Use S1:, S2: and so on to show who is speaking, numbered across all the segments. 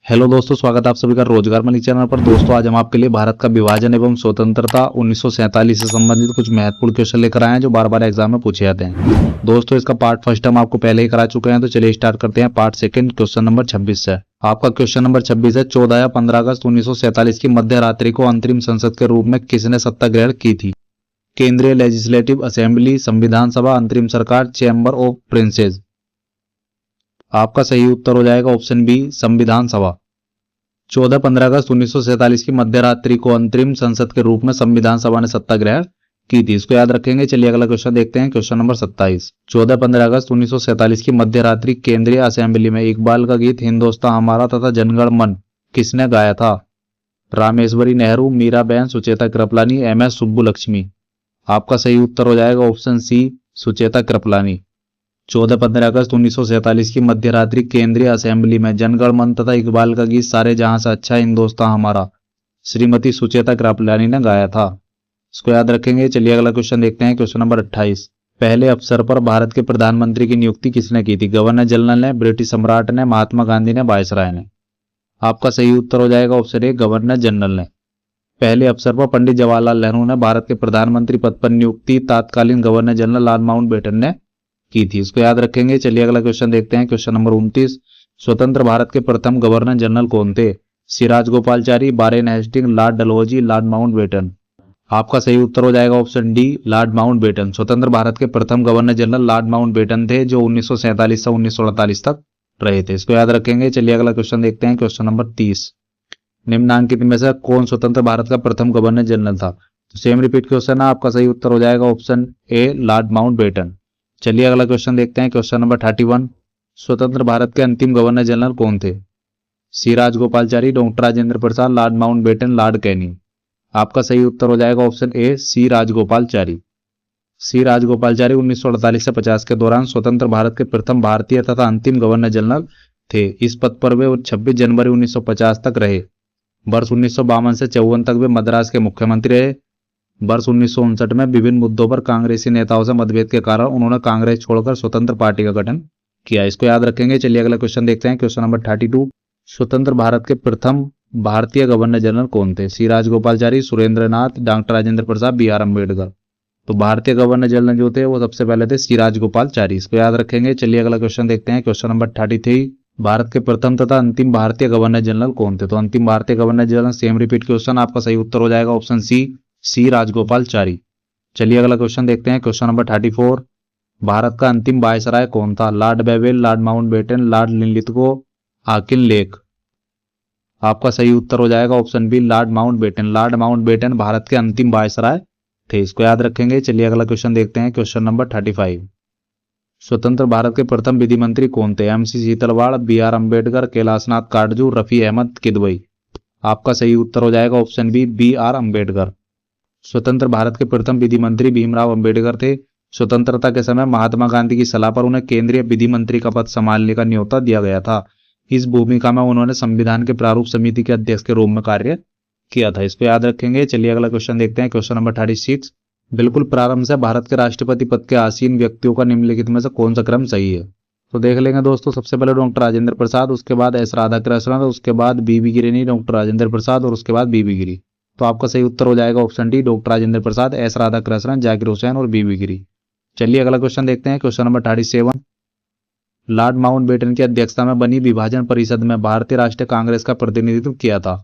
S1: Hello दोस्तों, स्वागत है आप सभी का रोजगार मनी चैनल पर। दोस्तों, आज हम आपके लिए भारत का विभाजन एवं स्वतंत्रता 1947 से संबंधित कुछ महत्वपूर्ण क्वेश्चन लेकर आए हैं जो बार बार एग्जाम में पूछे जाते हैं। दोस्तों, इसका पार्ट फर्स्ट हम आपको पहले ही करा चुके हैं, तो चलिए स्टार्ट करते हैं पार्ट सेकंड क्वेश्चन नंबर 26 से। आपका क्वेश्चन नंबर 26 है, 14 या 15 अगस्त 1947 की मध्य रात्रि को अंतरिम संसद के रूप में किसने सत्ता ग्रहण की थी? केंद्रीय लेजिस्लेटिव असेंबली, संविधान सभा, अंतरिम सरकार, चैम्बर ऑफ प्रिंसेस। आपका सही उत्तर हो जाएगा ऑप्शन बी, संविधान सभा। 14-15 अगस्त 1947 की मध्य रात्रि को अंतरिम संसद के रूप में संविधान सभा ने सत्ता ग्रहण की थी। इसको याद रखेंगे। चलिए अगला क्वेश्चन देखते हैं, क्वेश्चन नंबर 27। 14-15 अगस्त 1947 की मध्य रात्रि केंद्रीय असेंबली में इकबाल का गीत हिंदुस्तान हमारा तथा जनगण मन किसने गाया था? रामेश्वरी नेहरू, मीराबेन, सुचेता कृपलानी, एम.एस. सुब्बुलक्ष्मी। आपका सही उत्तर हो जाएगा ऑप्शन सी, सुचेता कृपलानी। 14-15 अगस्त 1947 की मध्य रात्रि केंद्रीय असेंबली में जनगण मन तथा इकबाल का गीत सारे जहां से अच्छा हिंदुस्तान हमारा श्रीमती सुचेता कृपलानी ने गाया था। इसको याद रखेंगे। चलिए अगला क्वेश्चन देखते हैं, क्वेश्चन नंबर 28। पहले अवसर पर भारत के प्रधानमंत्री की नियुक्ति किसने की थी? गवर्नर जनरल ने, ब्रिटिश सम्राट ने, महात्मा गांधी ने, वायसराय ने। आपका सही उत्तर हो जाएगा ऑप्शन ए, गवर्नर जनरल ने। पहले अवसर पर पंडित जवाहरलाल नेहरू ने भारत के प्रधानमंत्री पद पर नियुक्ति तत्कालीन गवर्नर जनरल लॉर्ड माउंटबेटन ने की थी। इसको याद रखेंगे। चलिए अगला क्वेश्चन देखते हैं, क्वेश्चन नंबर 29। स्वतंत्र भारत के प्रथम गवर्नर जनरल कौन थे? सी Rajagopalachari, Warren Hastings, Lord Dalhousie, Lord Mountbatten. आपका सही उत्तर हो जाएगा ऑप्शन डी, लॉर्ड माउंटबेटन। स्वतंत्र भारत के प्रथम गवर्नर जनरल लॉर्ड माउंटबेटन थे, जो 1947 से 1948 तक रहे थे। इसको याद रखेंगे। चलिए अगला क्वेश्चन देखते हैं, क्वेश्चन नंबर 30। निम्नांकित में से कौन स्वतंत्र भारत का प्रथम गवर्नर जनरल था? तो सेम रिपीट क्वेश्चन है। आपका सही उत्तर हो जाएगा ऑप्शन ए, लॉर्ड माउंटबेटन। चलिए अगला क्वेश्चन देखते हैं, क्वेश्चन नंबर 31। स्वतंत्र भारत के अंतिम गवर्नर जनरल कौन थे? सी Rajagopalachari, doctor Rajendra Prasad, Lord Mountbatten, Lord Canning. आपका सही उत्तर हो जाएगा ऑप्शन ए, सी राजगोपालचारी। सी राजगोपालचारी 1948 से 50 के दौरान स्वतंत्र भारत के प्रथम भारतीय तथा अंतिम गवर्नर जनरल थे। इस पद पर वे 26 जनवरी 1950 तक रहे। वर्ष 1952 से 54 तक वे मद्रास के मुख्यमंत्री रहे। वर्ष 1959 में विभिन्न मुद्दों पर कांग्रेसी नेताओं से मतभेद के कारण उन्होंने कांग्रेस छोड़कर स्वतंत्र पार्टी का गठन किया। इसको याद रखेंगे। चलिए अगला क्वेश्चन देखते हैं, क्वेश्चन नंबर 32। स्वतंत्र भारत के प्रथम भारतीय गवर्नर जनरल कौन थे? सी राजगोपालचारी, सुरेंद्र नाथ, डॉक्टर राजेंद्र प्रसाद, बी.आर. अम्बेडकर। तो भारतीय गवर्नर जनरल जो थे वो सबसे पहले थे सी राजगोपालचारी। इसको याद रखेंगे। चलिए अगला क्वेश्चन देखते हैं, क्वेश्चन नंबर 33। भारत के प्रथम तथा अंतिम भारतीय गवर्नर जनरल कौन थे? तो अंतिम भारतीय governor general, same repeat question. आपका सही उत्तर हो जाएगा ऑप्शन सी राजगोपालचारी। चलिए अगला क्वेश्चन देखते हैं, क्वेश्चन नंबर 34। भारत का अंतिम वायसराय कौन था? Lord Wavell, Lord Mountbatten, Lord Linlithgow, Auchinleck. आपका सही उत्तर हो जाएगा option B, Lord Mountbatten. Lord Mountbatten Bharat के अंतिम वायसराय थे। इसको याद रखेंगे। चलिए अगला क्वेश्चन देखते हैं, क्वेश्चन नंबर 35। स्वतंत्र भारत के प्रथम विधि मंत्री कौन थे? एम.सी. सीतलवाड़, बी.आर. अम्बेडकर, कैलाशनाथ काटजू, रफी अहमद किदवई। आपका सही उत्तर हो जाएगा ऑप्शन बी, बी.आर. अम्बेडकर। स्वतंत्र भारत के प्रथम विधि मंत्री भीमराव अंबेडकर थे। स्वतंत्रता के समय महात्मा गांधी की सलाह पर उन्हें केंद्रीय विधि मंत्री का पद संभालने का न्योता दिया गया था। इस भूमिका में उन्होंने संविधान के प्रारूप समिति के अध्यक्ष के रूप में कार्य किया था। इसको याद रखेंगे। चलिए अगला क्वेश्चन देखते हैं, क्वेश्चन नंबर 36। बिल्कुल प्रारंभ से भारत के राष्ट्रपति पद के आसीन व्यक्तियों का निम्नलिखित में से कौन सा क्रम सही है? तो देख लेंगे दोस्तों। सबसे पहले डॉक्टर राजेंद्र प्रसाद, उसके बाद एस राधाकृष्णन, उसके बाद बी.बी. गिरी, डॉक्टर राजेंद्र प्रसाद और उसके बाद बी.बी. गिरी। तो आपका सही उत्तर हो जाएगा option D, doctor Rajendra Prasad, S Radhakrishnan, Zakir Hussain और बी.बी. गिरी। चलिए अगला क्वेश्चन देखते हैं, क्वेश्चन नंबर 37। लॉर्ड माउंटबेटन की अध्यक्षता में बनी विभाजन परिषद में भारतीय राष्ट्रीय कांग्रेस का प्रतिनिधित्व किया था।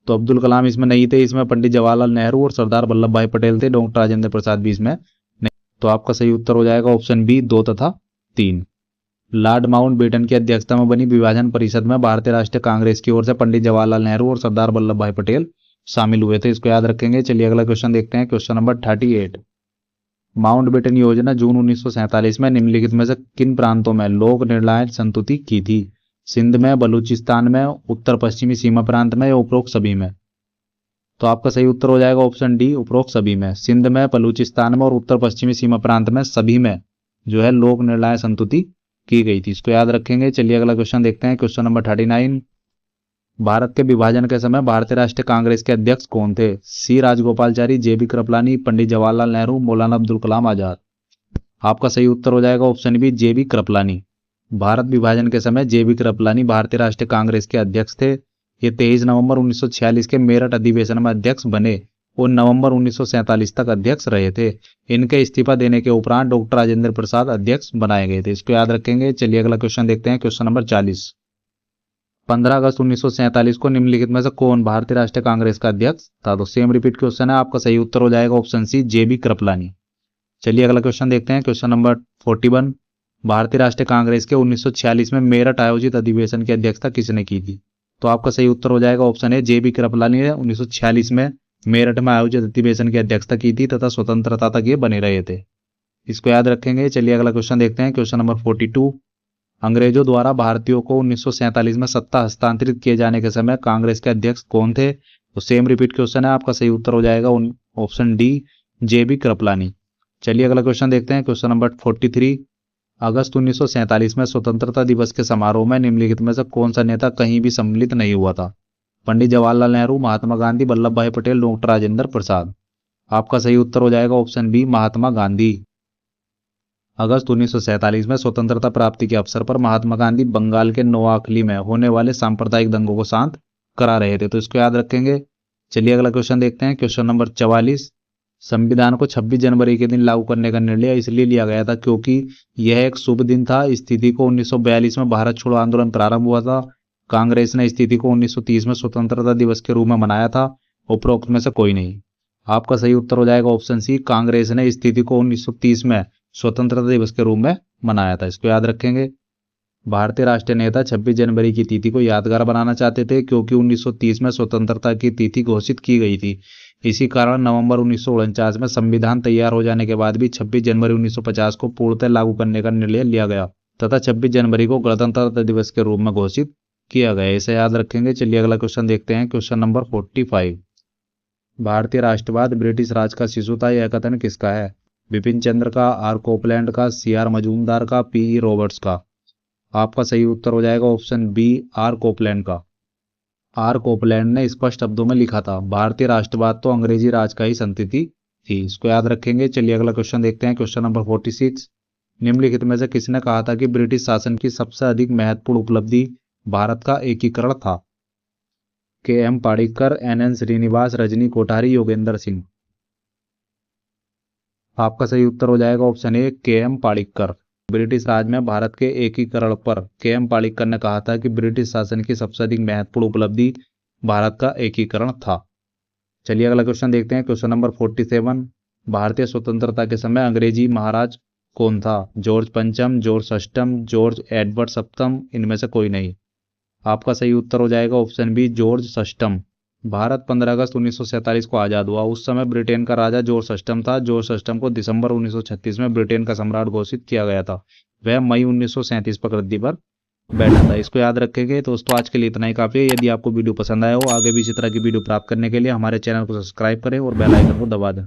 S1: तो अब्दुल कलाम इसमें नहीं थे, इसमें पंडित जवाहरलाल नेहरू और सरदार वल्लभ भाई पटेल थे। डॉक्टर राजेंद्र प्रसाद भी इसमें नहीं। तो आपका सही उत्तर हो जाएगा ऑप्शन बी, 2 तथा 3। लॉर्ड माउंटबेटन की अध्यक्षता में बनी विभाजन परिषद में भारतीय राष्ट्रीय कांग्रेस की ओर से पंडित जवाहरलाल नेहरू और सरदार वल्लभ भाई पटेल शामिल हुए थे। इसको याद रखेंगे। चलिए अगला क्वेश्चन देखते हैं, क्वेश्चन नंबर 38। माउंटबेटन योजना जून 1947 में निम्नलिखित में से किन प्रांतों में लोक निर्णायक संस्तुति की थी? सिंध में, बलूचिस्तान में, उत्तर पश्चिमी सीमा प्रांत में या उपरोक्त सभी में? तो आपका सही उत्तर हो जाएगा ऑप्शन डी, उपरोक्त सभी में। सिंध में, बलूचिस्तान में और उत्तर पश्चिमी सीमा प्रांत में सभी में जो है लोक निर्णायक संस्तुति की गई थी। इसको याद रखेंगे। चलिए अगला क्वेश्चन देखते हैं, क्वेश्चन नंबर 39। भारत के विभाजन के समय भारतीय राष्ट्रीय कांग्रेस के अध्यक्ष कौन थे? सी राजगोपालचारी, जे.बी. कृपलानी, पंडित जवाहरलाल नेहरू, मौलाना अब्दुल कलाम आजाद। आपका सही उत्तर हो जाएगा ऑप्शन बी, जे.बी. कृपलानी। भारत विभाजन के समय जेबी कृपलानी भारतीय राष्ट्रीय कांग्रेस के अध्यक्ष थे। ये 23 नवंबर 1946 के मेरठ अधिवेशन में अध्यक्ष बने और नवंबर 1947 तक अध्यक्ष रहे थे। इनके इस्तीफा देने के उपरांत डॉक्टर राजेंद्र प्रसाद अध्यक्ष बनाए गए थे। इसको याद रखेंगे। चलिए अगला क्वेश्चन देखते हैं। Question number 40। 15 अगस्त 1947 को निम्नलिखित में से कौन भारतीय राष्ट्रीय कांग्रेस का अध्यक्ष था? तो सेम रिपीट क्वेश्चन है। आपका सही उत्तर हो जाएगा ऑप्शन सी, जेबी कृपलानी। चलिए अगला क्वेश्चन देखते हैं। Question number 41। भारतीय राष्ट्रीय कांग्रेस के 1946 में मेरठ आयोजित अधिवेशन की अध्यक्षता किसने की थी? तो आपका सही उत्तर हो जाएगा ऑप्शन ए, जेबी कृपलानी ने 1946 में मेरठ में आयोजित अधिवेशन की अध्यक्षता की थी तथा स्वतंत्रता तक ये बने रहे थे। इसको याद रखेंगे। चलिए अगला क्वेश्चन देखते हैं। Question number 42। अंग्रेजों द्वारा भारतीयों को 1947 में सत्ता हस्तांतरित किए जाने के समय कांग्रेस के अध्यक्ष कौन थे? तो सेम रिपीट क्वेश्चन है। आपका सही उत्तर हो जाएगा ऑप्शन डी, जेबी कृपलानी। चलिए अगला क्वेश्चन देखते हैं। Question number 43। अगस्त 1947 में स्वतंत्रता दिवस के समारोह में निम्नलिखित में से कौन सा नेता कहीं भी सम्मिलित नहीं हुआ था? पंडित जवाहरलाल नेहरू, महात्मा गांधी, वल्लभ भाई पटेल, डॉक्टर राजेंद्र प्रसाद। आपका सही उत्तर हो जाएगा ऑप्शन बी, महात्मा गांधी। अगस्त 1947 में स्वतंत्रता प्राप्ति के अवसर पर महात्मा गांधी बंगाल के नोआखली में होने वाले सांप्रदायिक दंगों को शांत करा रहे थे। तो इसको याद रखेंगे। चलिए अगला क्वेश्चन देखते हैं। Question number 44। संविधान को 26 जनवरी के दिन लागू करने का निर्णय इसलिए लिया गया था क्योंकि यह एक शुभ दिन था। इस तिथि को 1942 में भारत छोड़ो आंदोलन प्रारंभ हुआ था। कांग्रेस ने इस तिथि को 1930 में स्वतंत्रता दिवस के रूप में मनाया था। उपरोक्त में से कोई नहीं। आपका सही उत्तर हो जाएगा ऑप्शन सी, कांग्रेस ने इस तिथि को 1930 में स्वतंत्रता दिवस के रूप में मनाया था। इसको याद रखेंगे। भारतीय राष्ट्रीय नेता 26 जनवरी की तिथि को यादगार बनाना चाहते थे क्योंकि 1930 में स्वतंत्रता की तिथि घोषित की गई थी। इसी कारण नवंबर 1949 में संविधान तैयार हो जाने के बाद भी 26 जनवरी 1950 को पूर्णतः लागू करने का निर्णय लिया गया तथा 26 जनवरी को गणतंत्र दिवस के रूप में घोषित किया गया। इसे याद रखेंगे। चलिए अगला क्वेश्चन देखते हैं। Question number 45। भारतीय राष्ट्रवाद ब्रिटिश राज का शिशु था, यह कथन किसका है? बिपिन चंद्र का, आर कोपलैंड का, सीआर मजूमदार का, पीई रॉबर्ट्स का। आपका सही उत्तर हो जाएगा ऑप्शन बी, आर कोपलैंड का। आर कोपलैंड ने स्पष्ट शब्दों में लिखा था, भारतीय राष्ट्रवाद तो अंग्रेजी राज का ही संतति थी। इसको याद रखेंगे। चलिए अगला क्वेश्चन देखते हैं। Question number 46। निम्नलिखित में से किसने कहा था कि ब्रिटिश शासन की सबसे अधिक महत्वपूर्ण उपलब्धि भारत का एकीकरण था? K M Panikkar, N N Srinivas, Rajni Kothari, Yogendra Singh. आपका सही उत्तर हो जाएगा ऑप्शन ए, के एम पाड़िक्कर। ब्रिटिश राज में भारत के एकीकरण पर के एम पाड़िक्कर ने कहा था कि ब्रिटिश शासन की सबसे अधिक महत्वपूर्ण उपलब्धि भारत का एकीकरण था। चलिए अगला क्वेश्चन देखते हैं। Question number 47। भारतीय स्वतंत्रता के समय अंग्रेजी महाराज कौन था? जॉर्ज पंचम, जॉर्ज षष्ठम, जॉर्ज एडवर्ड सप्तम, इनमें से कोई नहीं। आपका सही उत्तर हो जाएगा ऑप्शन बी, जॉर्ज षष्ठम। भारत 15 अगस्त 1947 को आज़ाद हुआ। उस समय ब्रिटेन का राजा जॉर्ज षष्ठम था। जॉर्ज षष्ठम को दिसंबर 1936 में ब्रिटेन का सम्राट घोषित किया गया था। वह मई 1937 पर गद्दी पर बैठा था। इसको याद रखेंगे। तो दोस्तों आज के लिए इतना ही काफ़ी है। यदि आपको वीडियो पसंद आया हो, आगे भी इसी तरह की वीडियो प्राप्त करने के लिए हमारे चैनल को सब्सक्राइब करें और बेल आइकन को दबा दें।